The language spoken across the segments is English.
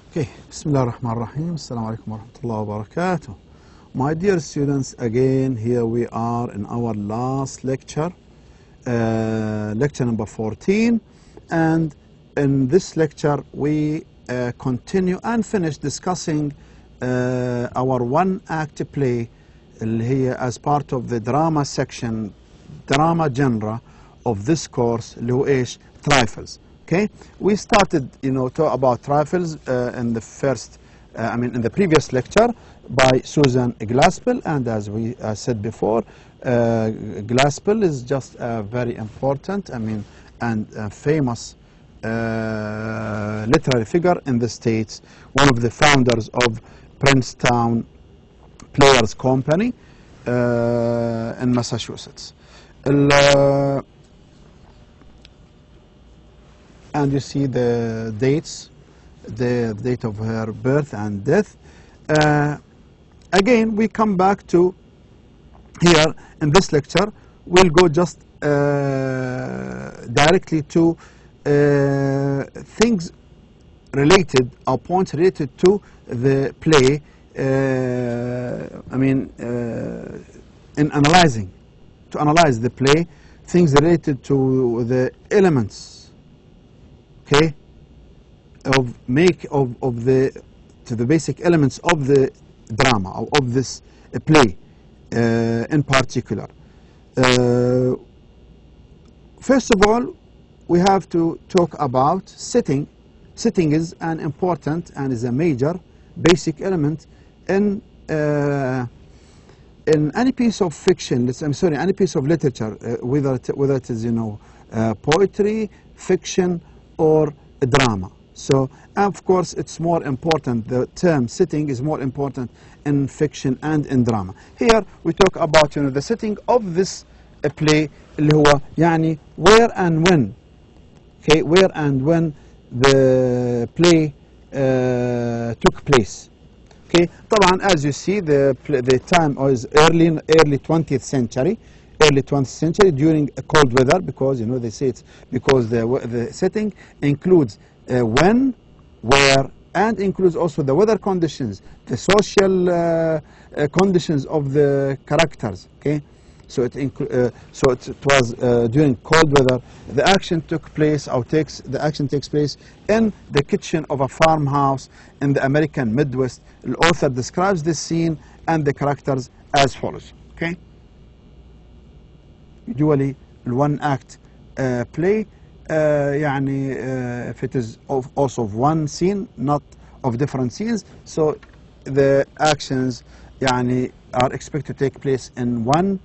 Okay, Bismillah ar-Rahman ar-Rahim. Assalamu alaikum wa rahmatullahi wa barakatuh. My dear students, again, here we are in our last lecture, lecture number 14. And in this lecture, we continue and finish discussing our one-act play here as part of the drama section, drama genre of this course, اللي هو إيش؟ Trifles. Okay, we started, talk about trifles in the first, in the previous lecture by Susan Glaspel, and as we said before, Glaspel is just a very important, and famous literary figure in the States, one of the founders of Princeton Players Company in Massachusetts. And you see the dates, the date of her birth and death. Again, we come back to here in this lecture. We'll go just directly to things related or points related to the play. In analyzing, to analyze the play, things related to the elements. Okay, to the basic elements of the drama or of this play in particular. First of all, we have to talk about setting. Setting is an important and is a major basic element in any piece of fiction. Any piece of literature, whether it is poetry, fiction, or a drama. So, of course, it's more important, the term setting is more important in fiction and in drama. Here we talk about the setting of this play, اللي هو يعني where and when. Okay, where and when the play took place. Okay, طبعا as you see the time is early 20th century. Early 20th century during cold weather, because they say it's because the setting includes when, where, and includes also the weather conditions, the social conditions of the characters. Okay, so it was during cold weather. The action took place the action takes place in the kitchen of a farmhouse in the American Midwest. The author describes this scene and the characters as follows. Okay. Usually one act play if it is also of one scene, not of different scenes, so the actions are expected to take place in one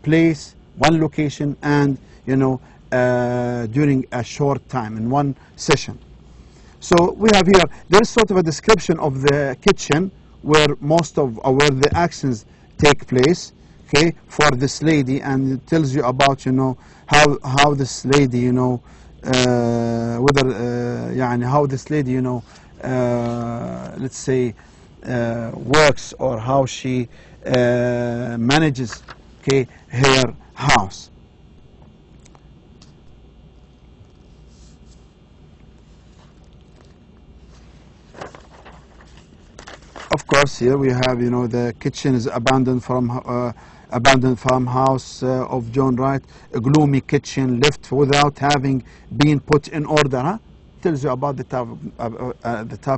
place, one location, and during a short time, in one session. So we have here, there is sort of a description of the kitchen where where the actions take place. Okay, for this lady, and it tells you about how this lady how this lady let's say works, or how she manages her house. Of course, here we have the kitchen is abandoned farmhouse of John Wright, a gloomy kitchen left without having been put in order. Huh? Tells you about the type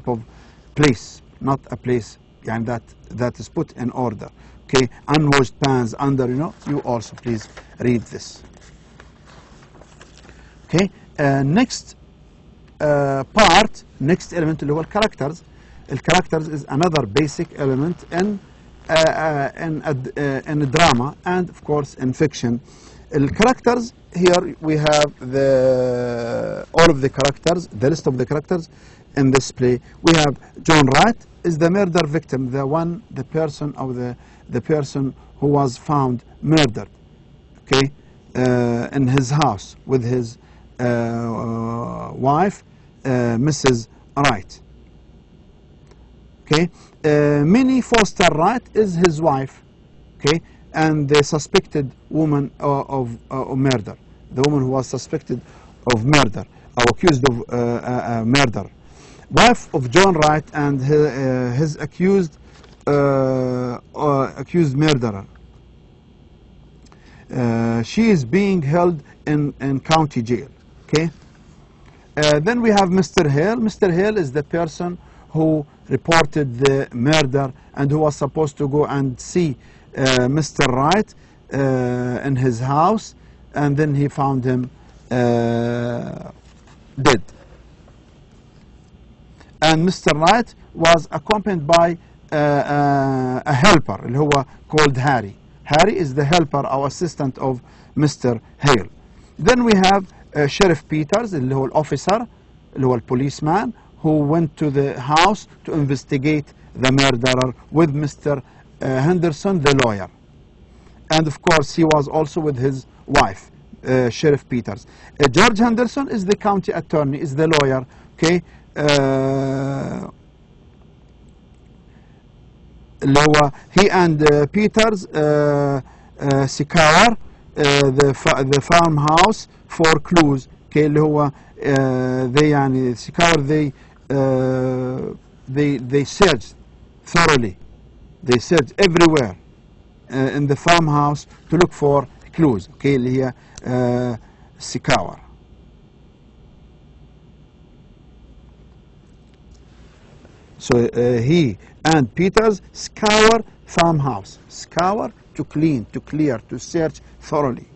of place, not a place that is put in order. Okay, unwashed pans under. You also please read this. Okay, next next element اللي هو characters. The characters is another basic element in drama and of course in fiction. The characters, here we have all of the characters, the list of the characters in this play. We have John Wright is the murder victim, the person who was found murdered, okay, in his house with his wife, Mrs. Wright. Okay, Minnie Foster Wright is his wife, okay, and the suspected woman of murder, the woman who was suspected of murder. or accused of murder. Wife of John Wright and his accused murderer. She is being held in county jail. Okay. Then we have Mr. Hale. Mr. Hale is the person who reported the murder and who was supposed to go and see Mr. Wright in his house, and then he found him dead. And Mr. Wright was accompanied by a helper اللي هو called Harry. Harry is the helper or assistant of Mr. Hale. Then we have Sheriff Peters اللي هو الofficer اللي هو policeman who went to the house to investigate the murderer with Mr. Henderson, the lawyer. And of course he was also with his wife, Sheriff Peters. George Henderson is the county attorney, is the lawyer. Okay. He and Peters سكاور the farmhouse for clues. Okay, اللي هو they يعني سكاور they searched thoroughly. They searched everywhere in the farmhouse to look for clues. Okay, اللي هي سكاور. So he and Peters scour farmhouse. Scour to clean, to clear, to search thoroughly.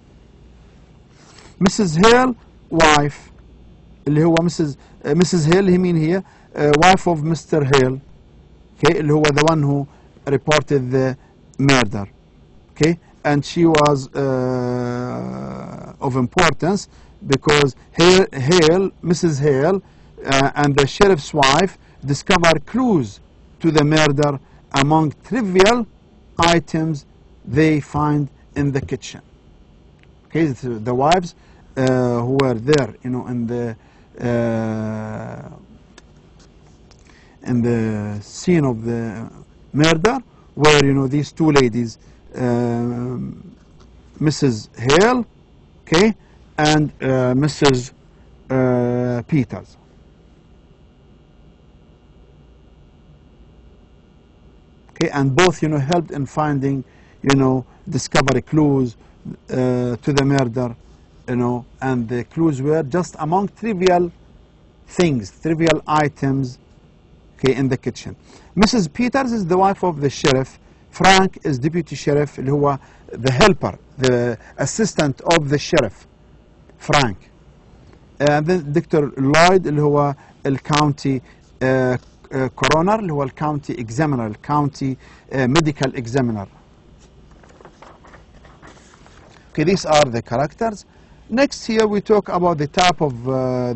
Mrs. Hale, wife, اللي هو Mrs. Hale he mean here wife of Mr. Hale. Okay, اللي هو the one who reported the murder. Okay, and she was of importance because Hale, Mrs. Hale, and the sheriff's wife discovered clues to the murder among trivial items they find in the kitchen. Okay, the wives who were there, you know, in the scene of the murder, were, you know, these two ladies, Mrs. Hale, okay, and Mrs. Peters. Okay, and both, you know, helped in finding, you know, discovery clues to the murder, you know, and the clues were just among trivial things, trivial items, okay, in the kitchen. Mrs. Peters is the wife of the sheriff. Frank is deputy sheriff, اللي هو the helper, the assistant of the sheriff, Frank. And then Dr. Lloyd اللي هو الcounty coroner اللي هو الcounty examiner, الcounty medical examiner. Okay, these are the characters. Next here we talk about the type of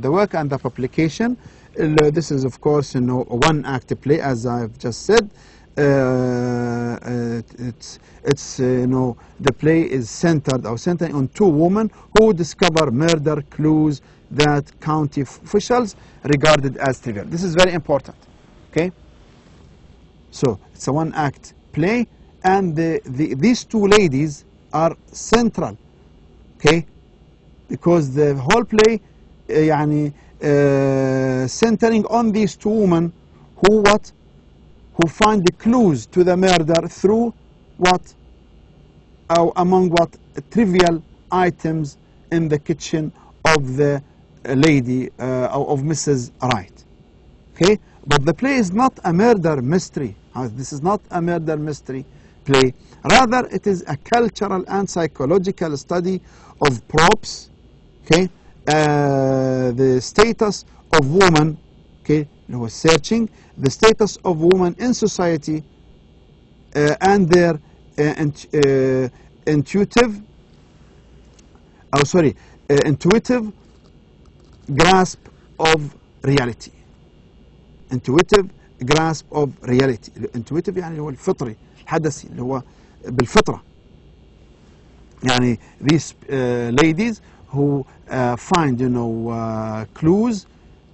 the work and the publication. This is of course, you know, one act play, as I've just said. It's you know, the play is centered on two women who discover murder clues that county officials regarded as trivial. This is very important. Okay, so it's a one act play, and these two ladies are central. Okay, because the whole play يعني centering on these two women who find the clues to the murder through among trivial items in the kitchen of the lady of Mrs. Wright. Okay, but the play is not a murder mystery. This is not a murder mystery play. Rather, it is a cultural and psychological study of props. Okay, the status of women. Okay, who was searching the status of women in society and their intuitive grasp of reality. Intuitive grasp of reality. Intuitive يعني هو الفطري الحدثي اللي هو بالفطرة. يعني these ladies who find, you know, clues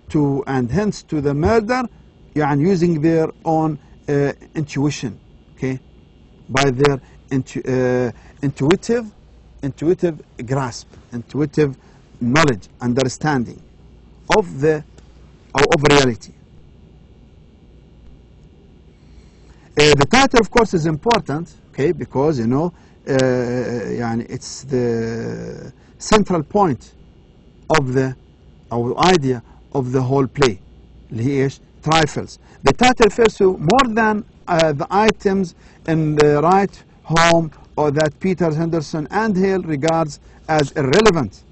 to and hints to the murder, يعني using their own intuition, okay, by their intuitive grasp, intuitive knowledge, understanding. of of reality. The title, of course, is important, okay, because it's the central point of the idea of the whole play, اللي هي إيش؟ trifles. The title refers to more than the items in the right home, or that Peter Henderson and Hale regards as irrelevant.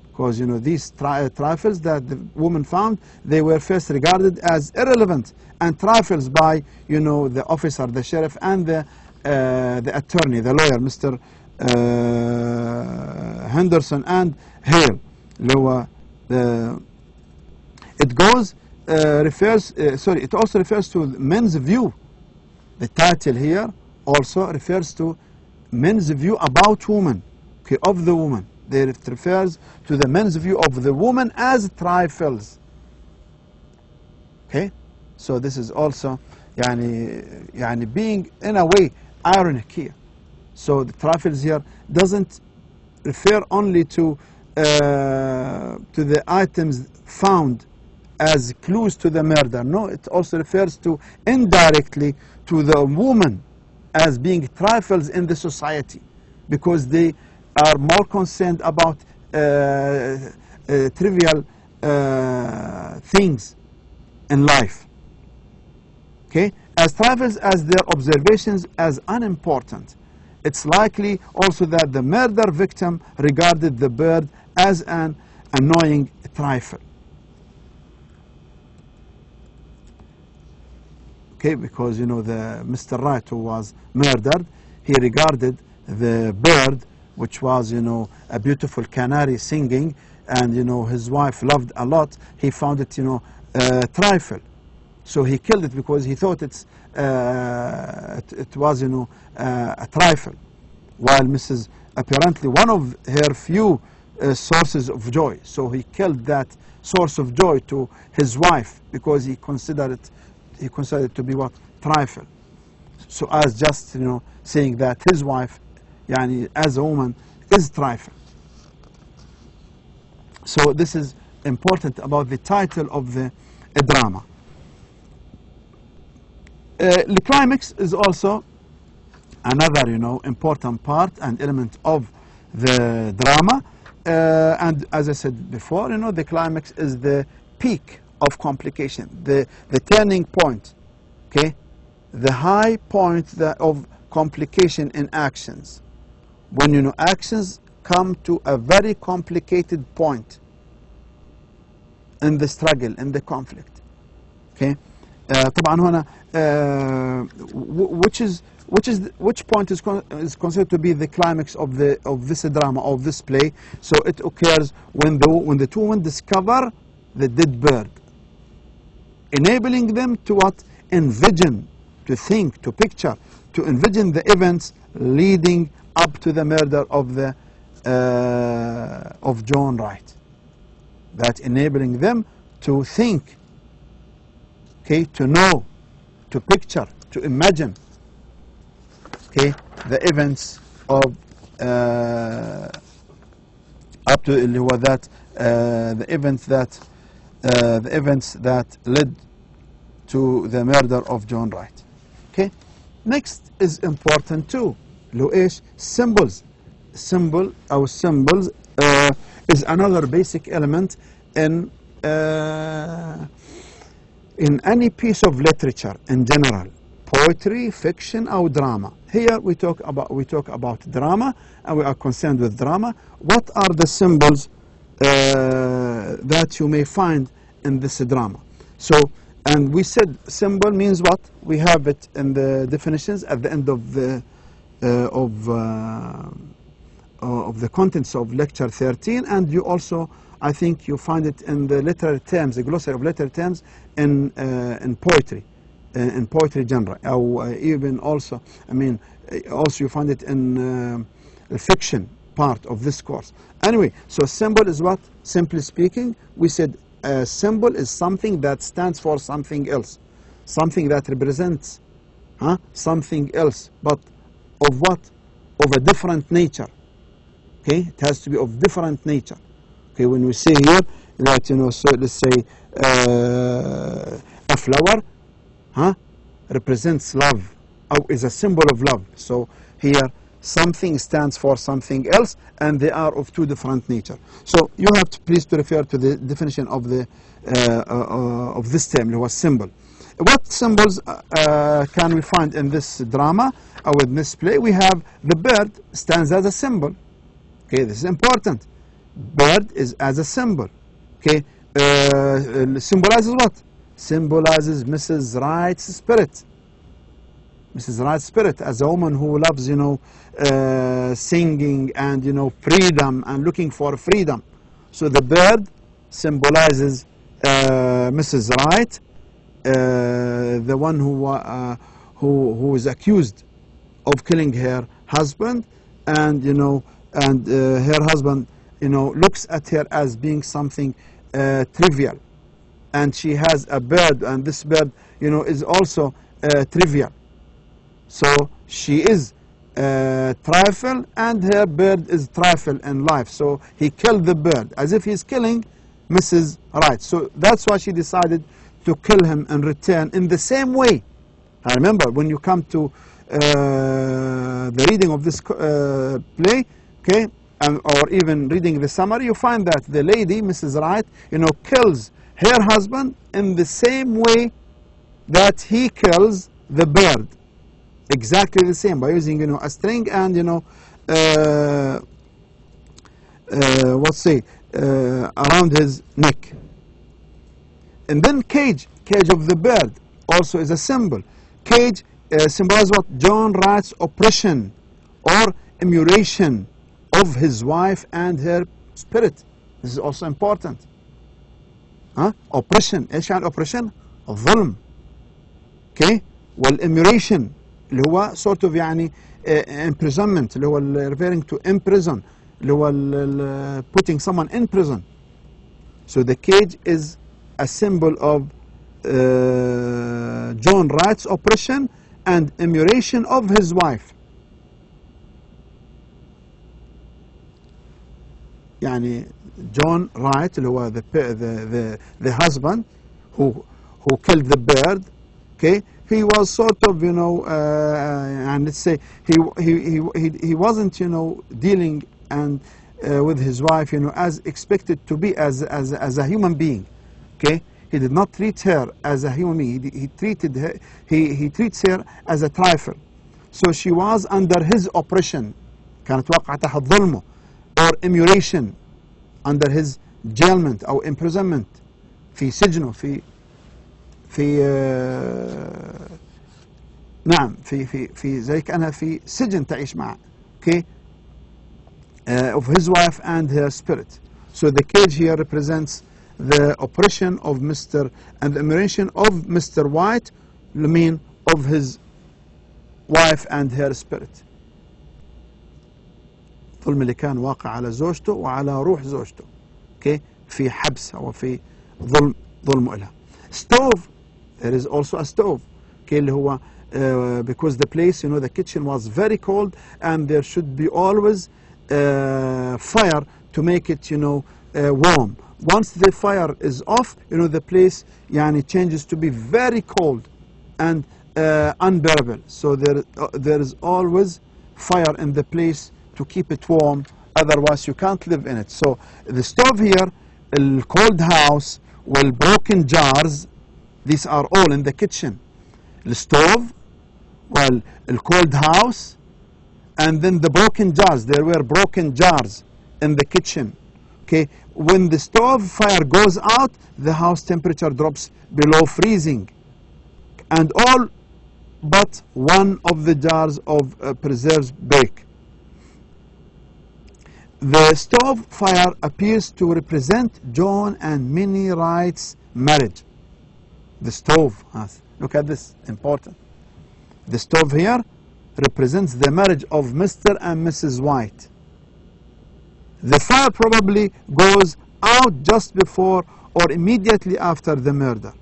Because these trifles that the woman found, they were first regarded as irrelevant and trifles by the officer, the sheriff, and the attorney, the lawyer, Mr. Henderson and Hale. It also refers to men's view. The title here also refers to men's view about woman, okay, of the woman. It refers to the men's view of the woman as trifles. Okay, so this is also being in a way ironic here. So the trifles here doesn't refer only to the items found as clues to the murder. No, it also refers to indirectly to the woman as being trifles in the society, because they are more concerned about trivial things in life, okay, as trifles as their observations as unimportant. It's likely also that the murder victim regarded the bird as an annoying trifle. Okay, because the Mr. Wright, who was murdered, he regarded the bird, which was a beautiful canary singing, and his wife loved a lot. He found it trifle, so he killed it because he thought it was a trifle, while Mrs. apparently one of her few sources of joy. So he killed that source of joy to his wife because he considered it to be what? Trifle. So as just saying that his wife, as a woman, is trifle. So this is important about the title of the drama. The climax is also another important part and element of the drama, and as I said before, the climax is the peak of complication, the turning point, okay, the high point of complication in actions, when actions come to a very complicated point in the struggle, in the conflict, okay. طبعا هنا which point is considered to be the climax of this drama, of this play. So it occurs when the two women discover the dead bird, enabling them to what? Envision, to think, to picture, to envision the events leading up to the murder of John Wright. That enabling them to think, okay, to know, to picture, to imagine, okay, the events of up to the events that led to the murder of John Wright. Okay, next is important too. لو إيش symbols. Symbols is another basic element in any piece of literature in general, poetry, fiction, or drama. Here we talk about drama, and we are concerned with drama. What are the symbols that you may find in this drama? So, and we said symbol means what? We have it in the definitions at the end of the contents of lecture 13, and you also, I think, you find it in the literary terms, the glossary of literary terms in poetry, in poetry genre, or even also, also you find it in the fiction part of this course. Anyway, so symbol is what? Simply speaking, we said a symbol is something that stands for something else, something that represents something else, but of what? Of a different nature. Okay, it has to be of different nature. Okay, when we say here that, you know, so let's say a flower, huh, represents love, or is a symbol of love. So here something stands for something else, and they are of two different nature. So you have to please to refer to the definition of the of this term, اللي هو symbol. What symbols can we find in this drama or in this play? We have the bird stands as a symbol. Okay, this is important. Bird is as a symbol. Okay, symbolizes what? Symbolizes Mrs. Wright's spirit. Mrs. Wright's spirit as a woman who loves, you know, singing and, you know, freedom and looking for freedom. So the bird symbolizes Mrs. Wright, the one who is accused of killing her husband, and, you know, and her husband, you know, looks at her as being something trivial, and she has a bird, and this bird, you know, is also trivial. So she is trifle, and her bird is trifle in life. So he killed the bird as if he's killing Mrs. Wright. So that's why she decided to kill him in return in the same way. I remember when you come to the reading of this play, okay, or even reading the summary, you find that the lady, Mrs. Wright, you know, kills her husband in the same way that he kills the bird. Exactly the same, by using, you know, a string and, you know, around his neck. And then cage of the bird also is a symbol. Cage symbolizes what? John Wright's oppression or emulation of his wife and her spirit. This is also important. Oppression. ايش يعني oppression؟ الظلم. Okay. والemulation اللي هو sort of يعني imprisonment، اللي هو referring to imprison، اللي هو putting someone in prison. So the cage is a symbol of John Wright's oppression and emulation of his wife. يعني John Wright اللي هو the husband who killed the bird. Okay, he was sort of, you know, and let's say he wasn't, you know, dealing and with his wife, you know, as expected to be as a human being. Okay, he did not treat her as a human being. He treated her, he treats her as a trifle. So she was under his oppression. كانت واقعة تحت ظلمه, or emulation, under his jailment أو imprisonment, في سجنه, نعم في زي كأنها في سجن تعيش معه. Okay, of his wife and her spirit. So the cage here represents the oppression of Mr. and the emulation of Mr. White, I mean of his wife and her spirit. الظلم اللي كان واقع على زوجته وعلى روح زوجته. Okay, في حبس أو في ظلم إلها. Stove, there is also a stove. Okay, اللي هو because the place, you know, the kitchen was very cold, and there should be always fire to make it, you know, warm. Once the fire is off, you know, the place يعني changes to be very cold and unbearable. So there is always fire in the place to keep it warm, otherwise you can't live in it. So the stove here, the cold house, well, broken jars, these are all in the kitchen. The stove, well, the cold house, and then the broken jars. There were broken jars in the kitchen. Okay, when the stove fire goes out, the house temperature drops below freezing, and all but one of the jars of preserves break. The stove fire appears to represent John and Minnie Wright's marriage. The stove, look at this, important. The stove here represents the marriage of Mr. and Mrs. White. The fire probably goes out just before or immediately after the murder.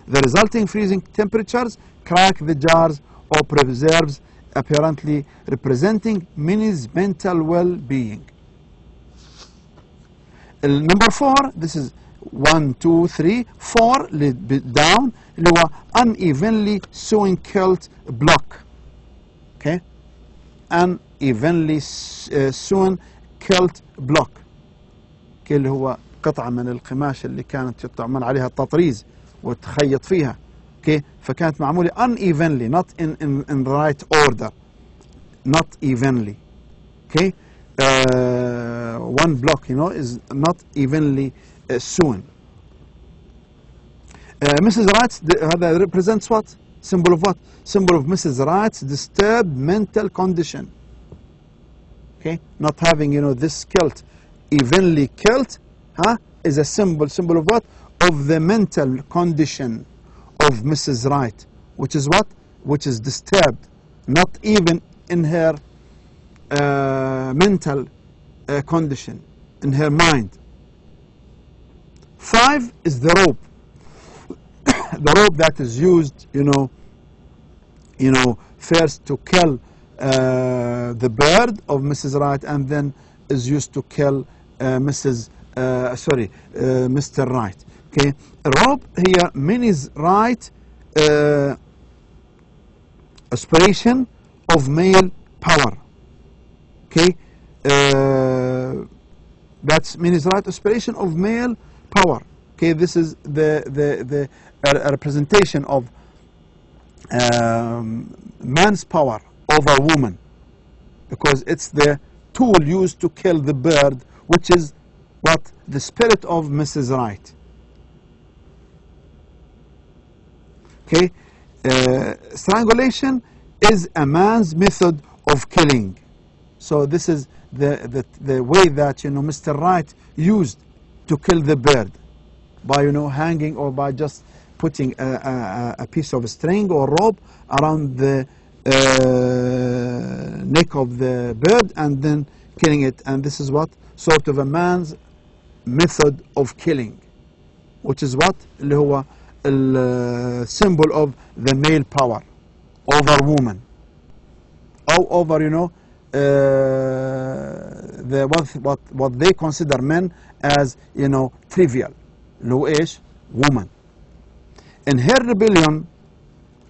The resulting freezing temperatures crack the jars or preserves, apparently representing Minnie's mental well-being. number 4, this is 1 2 3 4 down اللي هو unevenly sewn kilt block. Okay, unevenly sewn kilt block. Okay, اللي هو قطعة من القماش اللي كانت يعمل عليها التطريز وتخيط فيها. Okay, فكانت معمولة unevenly, not in the right order, not evenly. Okay, one block, you know, is not evenly sewn. Mrs. Wright's هذا represents what? Symbol of what? Symbol of Mrs. Wright's disturbed mental condition. Okay, not having, you know, this kilt evenly kilt, is a symbol of what? Of the mental condition of Mrs. Wright, which is what? Which is disturbed, not even in her mental condition, in her mind. 5 is the rope. The rope that is used, you know, first to kill the bird of Mrs. Wright, and then is used to kill Mr. Wright. Okay, rope here means right aspiration of male power. Okay, that's means right aspiration of male power. Okay, this is the representation of man's power over woman, because it's the tool used to kill the bird, which is what? The spirit of Mrs. Wright. Okay, strangulation is a man's method of killing. So this is the way that, you know, Mr. Wright used to kill the bird, by, you know, hanging, or by just putting a piece of string or rope around the neck of the bird and then killing it. And this is what? Sort of a man's method of killing, which is what? اللي هو symbol of the male power over woman, or over, you know, what they consider men as, you know, trivial, اللي هو ايش؟ woman. In her rebellion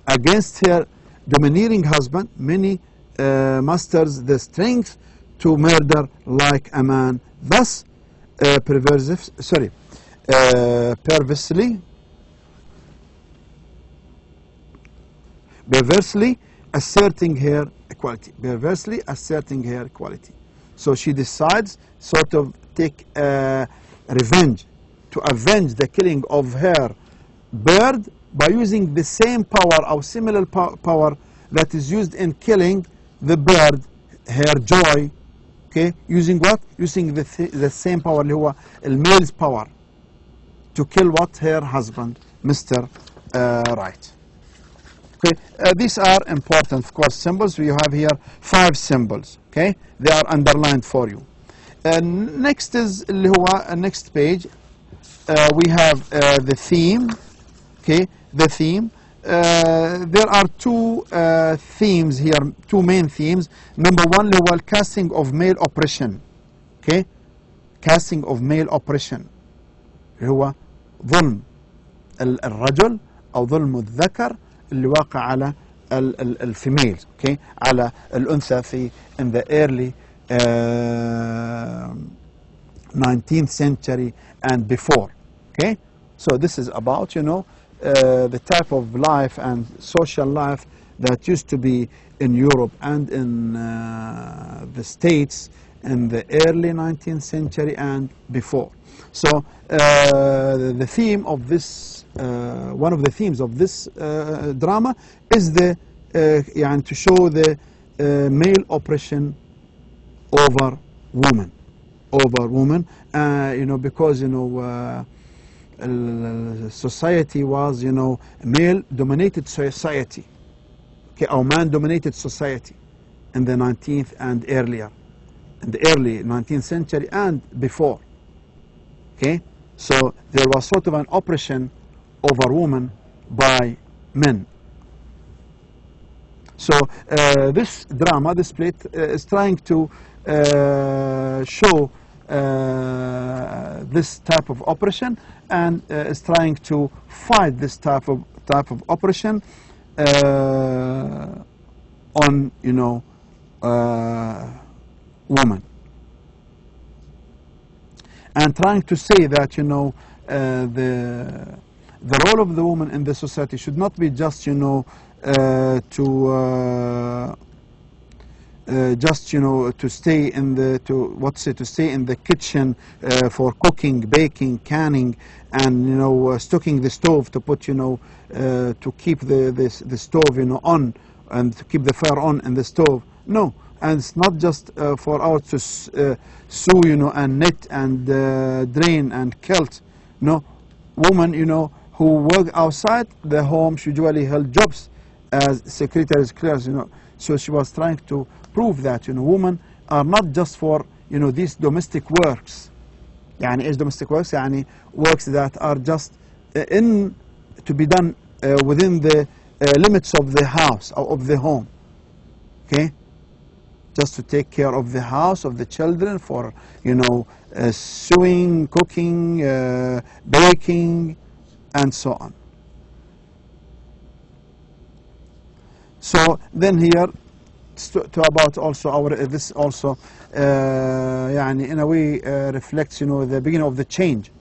against her domineering husband, Minnie musters the strength to murder like a man, thus perversely asserting her equality. So she decides sort of take revenge, to avenge the killing of her bird by using the same power or similar power that is used in killing the bird, her joy. Okay, using what? Using the same power اللي هو male's power to kill what? Her husband, Mr. Wright. Okay, these are important, of course, symbols. We have here 5 symbols. Okay, they are underlined for you. Next is اللي هو next page. We have the theme. Okay, the theme. There are 2 themes here, 2 main themes. Number 1 اللي هو casting of male oppression. Okay, casting of male oppression اللي هو ظلم الرجل أو ظلم الذكر اللي واقع على الفيميلز. Okay, على الأنثى في in the early 19th century and before. Okay, so this is about, you know, the type of life and social life that used to be in Europe and in the States in the early 19th century and before. So the theme of this, one of the themes of this drama is the يعني to show the male oppression over women, you know, because, you know, society was, you know, male-dominated society, okay, or man-dominated society in the 19th and earlier, in the early 19th century and before. Okay, so there was sort of an oppression over women by men. So this drama, this play, is trying to show this type of oppression, and is trying to fight this type of oppression on, you know, women, and trying to say that, you know, the role of the woman in the society should not be just, you know, just, you know, to stay in the to stay in the kitchen for cooking, baking, canning, and, you know, stoking the stove to put, you know, to keep the stove, you know, on, and to keep the fire on in the stove. No, and it's not just for us to sew, you know, and knit and drain and kilt. No, women, you know, who work outside the home usually held jobs as secretaries, clerks, you know. So she was trying to prove that, you know, women are not just for, you know, these domestic works. يعني إيش domestic works؟ يعني works that are just in to be done within the limits of the house or of the home. Okay, just to take care of the house, of the children, for, you know, sewing, cooking, baking, and so on. So then here to about also our this also يعني in a way reflects, you know, the beginning of the change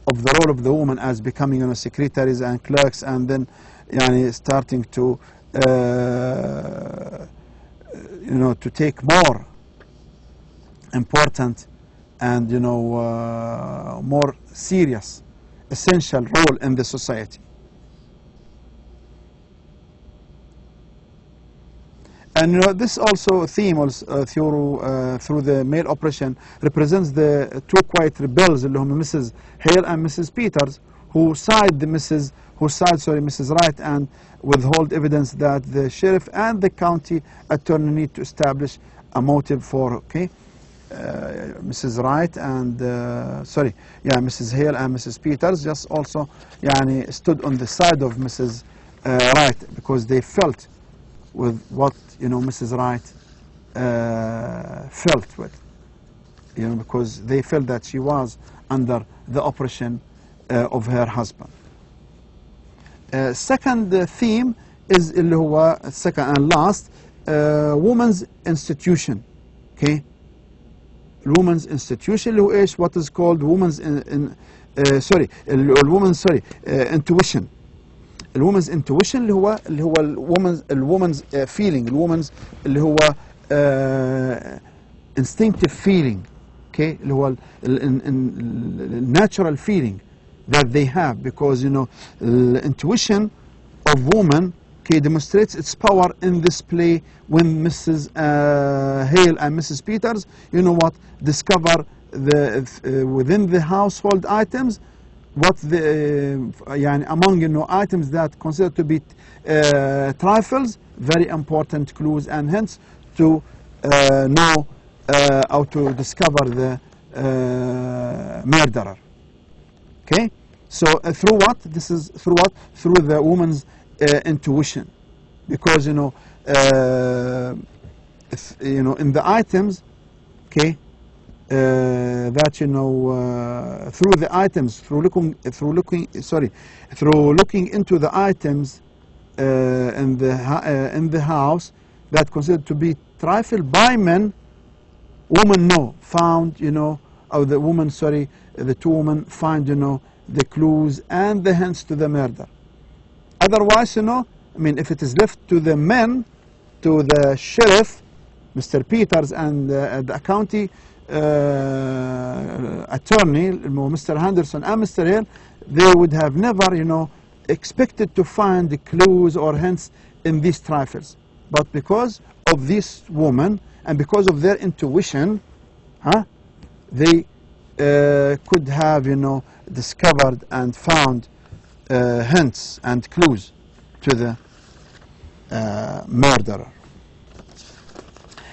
of the role of the woman as becoming, you know, secretaries and clerks, and then يعني starting to you know, to take more important and, you know, more serious, essential role in the society. And, you know, this also theme also, through the male oppression represents the two quiet rebels اللي هم Mrs. Hale and Mrs. Peters, who side Mrs. Wright and withhold evidence that the sheriff and the county attorney need to establish a motive for. Okay, Mrs. Wright and Mrs. Hale and Mrs. Peters just also يعني stood on the side of Mrs. Wright, because they felt with what, you know, Mrs. Wright felt with, you know, because they felt that she was under the oppression of her husband. Second theme is اللي هو second and last women's institution. Okay, women's institution اللي هو ايش what is called women's intuition. الwoman's intuition اللي هو الwoman's feeling, الwoman's اللي هو instinctive feeling. Okay, اللي هو natural feeling that they have, because, you know, the intuition of woman, okay, demonstrates its power in this play when Mrs. Hale and Mrs. Peters, you know what, discover within the household items what the among, you know, items that considered to be trifles, very important clues and hints to know how to discover the murderer. Okay, so through what? This is through what? Through the woman's intuition, because, you know, in the items, okay, that, you know, through the items, through looking into the items in the house that considered to be trifle by men, woman found, you know, or the woman, the two women find, you know, the clues and the hints to the murder. Otherwise, you know, I mean, if it is left to the men, to the sheriff, Mr. Peters, and the county attorney, Mr. Henderson and Mr. Hale, they would have never, you know, expected to find the clues or hints in these trifles. But because of this woman and because of their intuition, they could have, you know, discovered and found hints and clues to the murderer.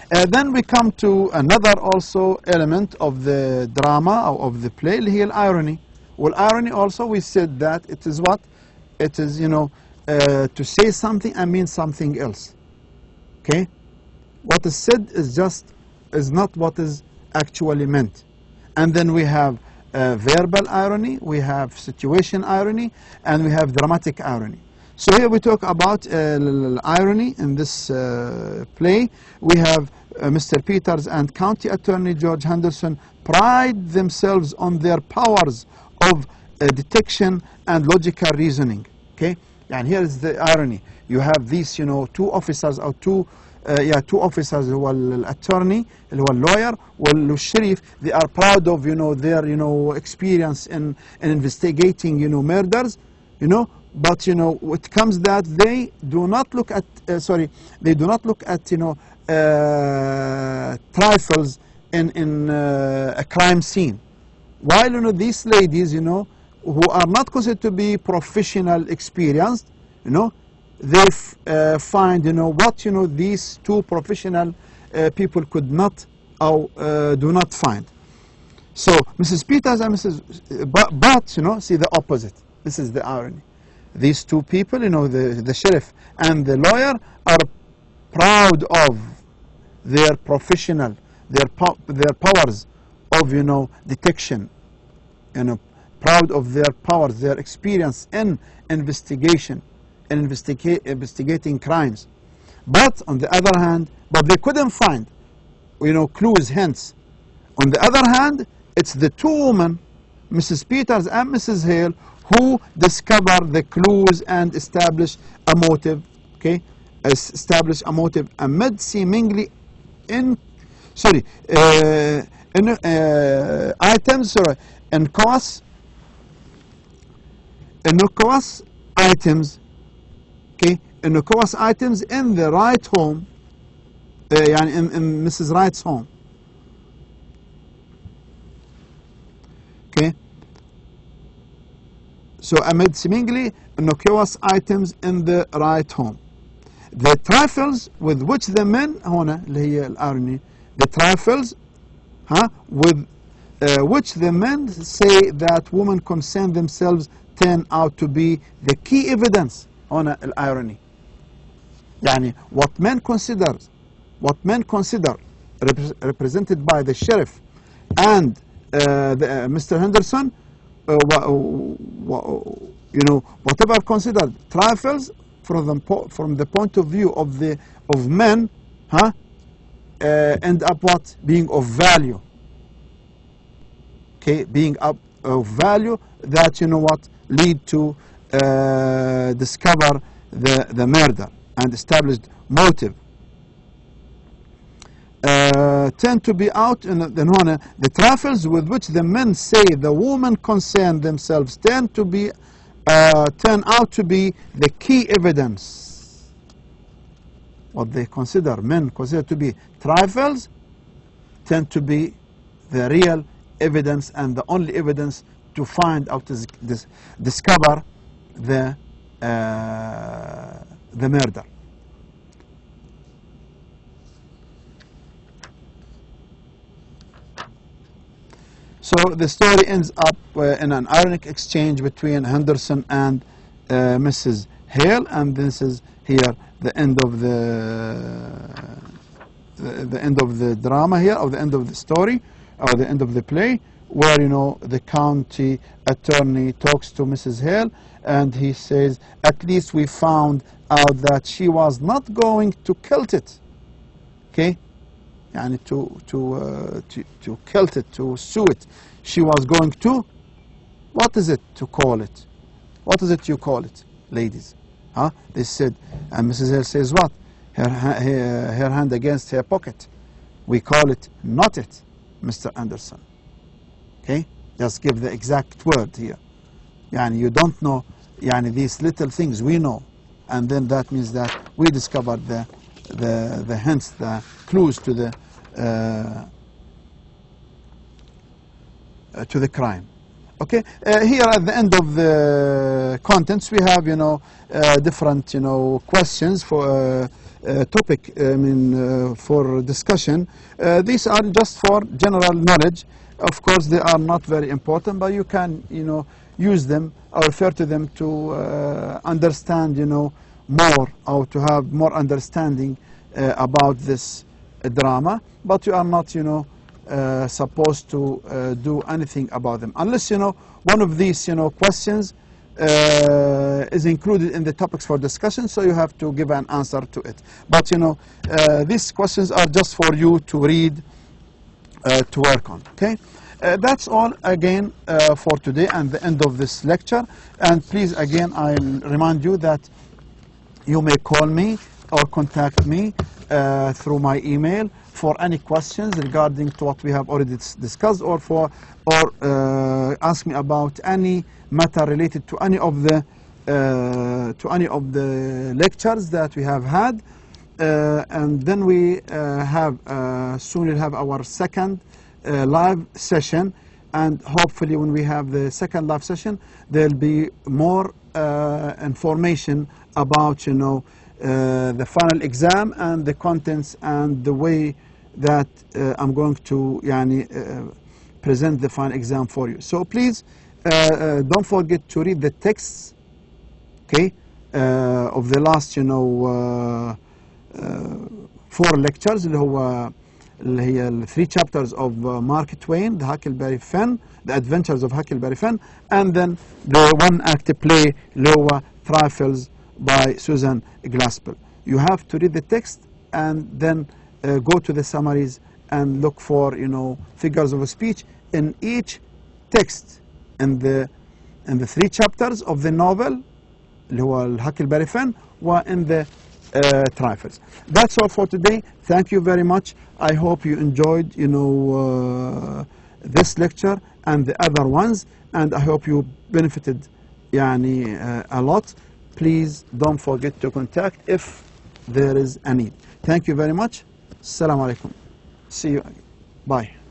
Then we come to another also element of the drama or of the play, اللي هي irony. Well, irony also, we said that it is what? It is, you know, to say something and mean something else. Okay? What is said is not what is actually meant. And then we have verbal irony, we have situation irony, and we have dramatic irony. So here we talk about irony in this play. We have Mr. Peters and County Attorney George Henderson pride themselves on their powers of detection and logical reasoning. Okay, and here is the irony. You have these, two officers or two officers who are attorney, who are lawyer, who sheriff. They are proud of their experience in investigating murders, But it comes that they do not look at trifles in a crime scene. While these ladies, who are not considered to be professional, experienced, they find what these two professional people could not or do not find. So Mrs. Peters and but see the opposite. This is the irony. These two people, the sheriff and the lawyer, are proud of their professional, their powers of detection, proud of their powers, their experience in investigation, and investigating crimes. But on the other hand, they couldn't find clues, hints. On the other hand, it's the two women, Mrs. Peters and Mrs. Hale, who discover the clues and establish a motive. Okay, establish a motive amid seemingly innocuous items. Okay, innocuous items in the right home, in Mrs. Wright's home. Okay. So amid seemingly innocuous items in the right home. The trifles with which the men the trifles with which the men say that women concern themselves turn out to be the key evidence on irony. What men consider represented by the sheriff and Mr. Henderson, whatever considered trifles from the point of view of men, end up being of value. Okay, being of value that lead to discover the murder and established motive. Tend to be out in the trifles with which the men say the women concern themselves turn out to be the key evidence. What men consider to be trifles tend to be the real evidence and the only evidence to find out, to discover the murder. So the story ends up in an ironic exchange between Henderson and Mrs. Hale, and this is here the end of the end of the drama here, or the end of the story, or the end of the play, where the county attorney talks to Mrs. Hale, and he says, at least we found out that she was not going to kill it. Okay. To kill it, to sue it. She was going to, what is it to call it? What is it you call it, ladies? They said, and Mrs. Hale says what? Her hand against her pocket. We call it not it, Mr. Anderson. Okay? Just give the exact word here. You don't know these little things we know. And then that means that we discovered the hints, the clues to the crime. Okay, here at the end of the contents we have different questions for topic for discussion. These are just for general knowledge. Of course they are not very important, but you can use them or refer to them to understand more, or to have more understanding about this drama, but you are not supposed to do anything about them, unless one of these questions is included in the topics for discussion, so you have to give an answer to it. But these questions are just for you to read, to work on. Okay, that's all again for today and the end of this lecture. And please, again, I'll remind you that you may call me or contact me through my email for any questions regarding to what we have already discussed, or ask me about any matter related to any of the lectures that we have had. And then we soon we'll have our second live session, and hopefully when we have the second live session there'll be more information about the final exam and the contents and the way that I'm going to present the final exam for you. So please don't forget to read the texts, okay, of the last 4 lectures اللي هي 3 chapters of Mark Twain, the Huckleberry Finn, the Adventures of Huckleberry Finn, and then the one-act play اللي هو Trifles by Susan Glaspell. You have to read the text and then go to the summaries and look for figures of speech in each text in the 3 chapters of the novel اللي هو Huckleberry Finn وin the Trifles. That's all for today. Thank you very much. I hope you enjoyed this lecture and the other ones, and I hope you benefited a lot. Please don't forget to contact if there is a need. Thank you very much. Assalamu alaikum. See you again. Bye.